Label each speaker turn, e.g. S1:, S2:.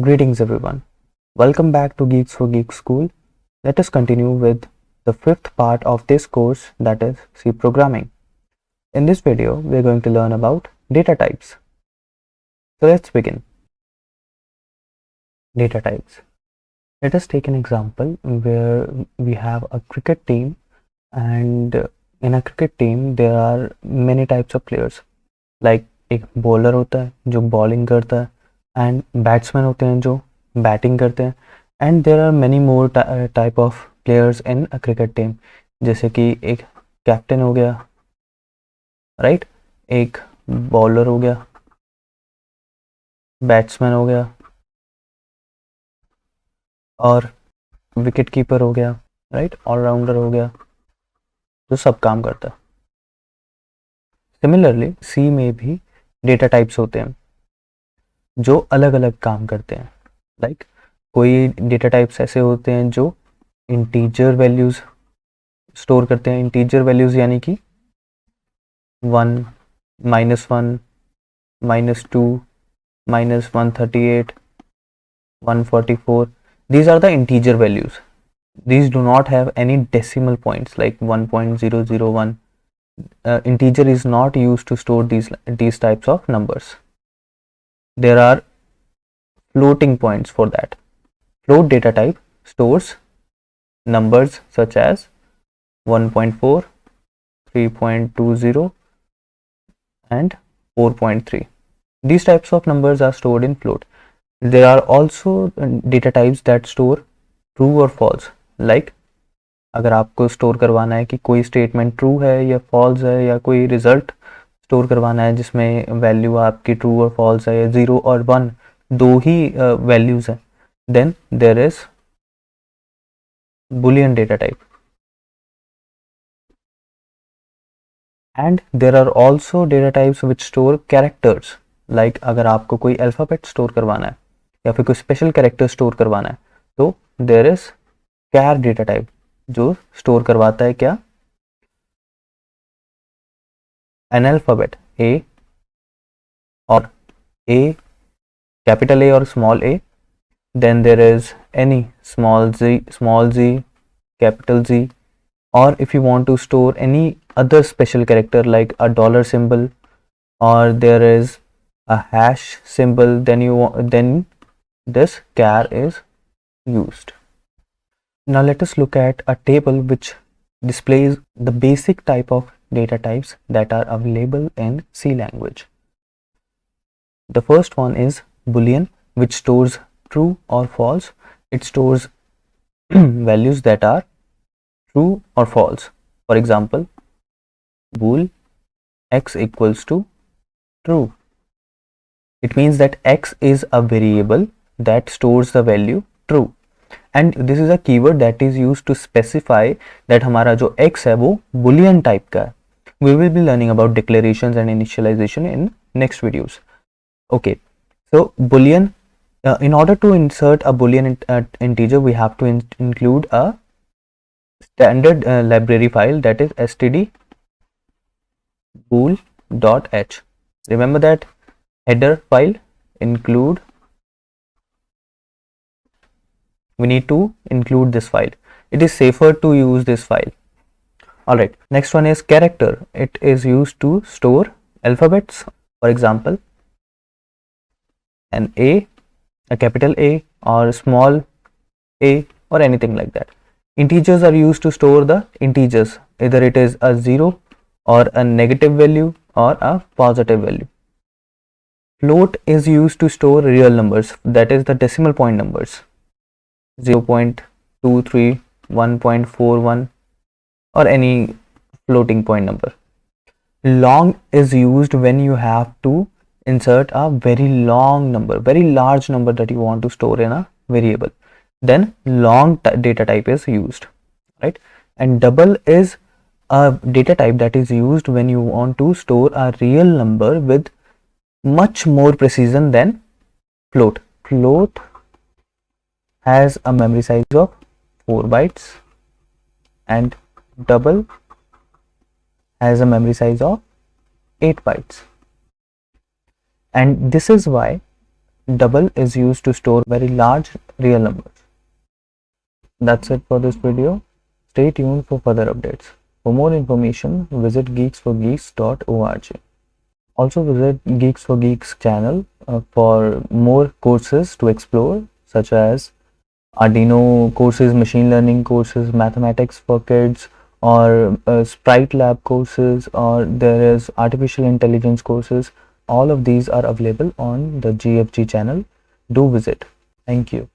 S1: Greetings everyone. Welcome back to Geeks for Geeks School. Let us continue with the fifth part of this course, that is C programming. In this video, we are going to learn about data types. So let's begin. Data types. Let us take an example where we have a cricket team, and in a cricket team there are many types of players. Like एक bowler होता है जो bowling करता है, and batsman होते हैं जो batting करते हैं, and there are many more type of players in a cricket team. जैसे कि एक कैप्टन हो गया, राइट, एक बॉलर हो गया, बैट्समैन हो गया, और विकेट कीपर हो गया, राइट, ऑलराउंडर हो गया, जो सब काम करता है. सिमिलरली सी में भी डेटा टाइप्स होते हैं जो अलग अलग काम करते हैं. लाइक कोई डेटा टाइप्स ऐसे होते हैं जो इंटीजर वैल्यूज स्टोर करते हैं. इंटीजर वैल्यूज यानी कि 1, -1, -2, -138, 144. These are the integer values. These do not have any decimal points like 1.001. Integer is not used to store these types of numbers. There are floating points for that. Float data type stores numbers such as 1.4, 3.20, and 4.3. These types of numbers are stored in float. There are also data types that store true or false. Like अगर आपको store करवाना है कि कोई statement true है या false है, या कोई रिजल्ट स्टोर करवाना है जिसमें वैल्यू आपकी ट्रू और फॉल्स है, या 0 और 1 दो ही वैल्यूज है, then there is Boolean data type. And there are also data types which store characters. Like अगर आपको कोई अल्फाबेट स्टोर करवाना है या फिर कोई स्पेशल कैरेक्टर स्टोर करवाना है, तो there is char data type जो स्टोर करवाता है क्या, an alphabet A, और A, capital A और small a. Then there is any small z, capital Z. Or if you want to store any other special character like a dollar symbol, or there is a hash symbol, then this char is used. Now let us look at a table which displays the basic type of data types that are available in C language. The first one is Boolean, which stores true or false. It stores values that are true or false. For example, bool x equals to true. It means that x is a variable that stores the value true. And this is a keyword that is used to specify that हमारा जो x है वो boolean type का है. We will be learning about declarations and initialization in next videos. Okay, so boolean, in order to insert a boolean integer, we have to include a standard library file, that is std bool.h. Remember that header file include, we need to include this file. It is safer to use this file. Alright, next one is character. It is used to store alphabets. For example, an A, a capital A, or small a, or anything like that. Integers are used to store the integers. Either it is a 0 or a negative value or a positive value. Float is used to store real numbers, that is the decimal point numbers. 0.23, 1.41, or any floating point number. Long is used when you have to insert a very long number, very large number that you want to store in a variable. Then long data type is used, right? And double is a data type that is used when you want to store a real number with much more precision than float. Float has a memory size of 4 bytes and double has a memory size of 8 bytes. And this is why double is used to store very large real numbers. That's it for this video. Stay tuned for further updates. For more information, visit geeksforgeeks.org. Also visit Geeks for Geeks channel for more courses to explore, such as Arduino courses, machine learning courses, mathematics for kids, or Sprite Lab courses, or there is artificial intelligence courses. All of these are available on the GFG channel. Do visit. Thank you.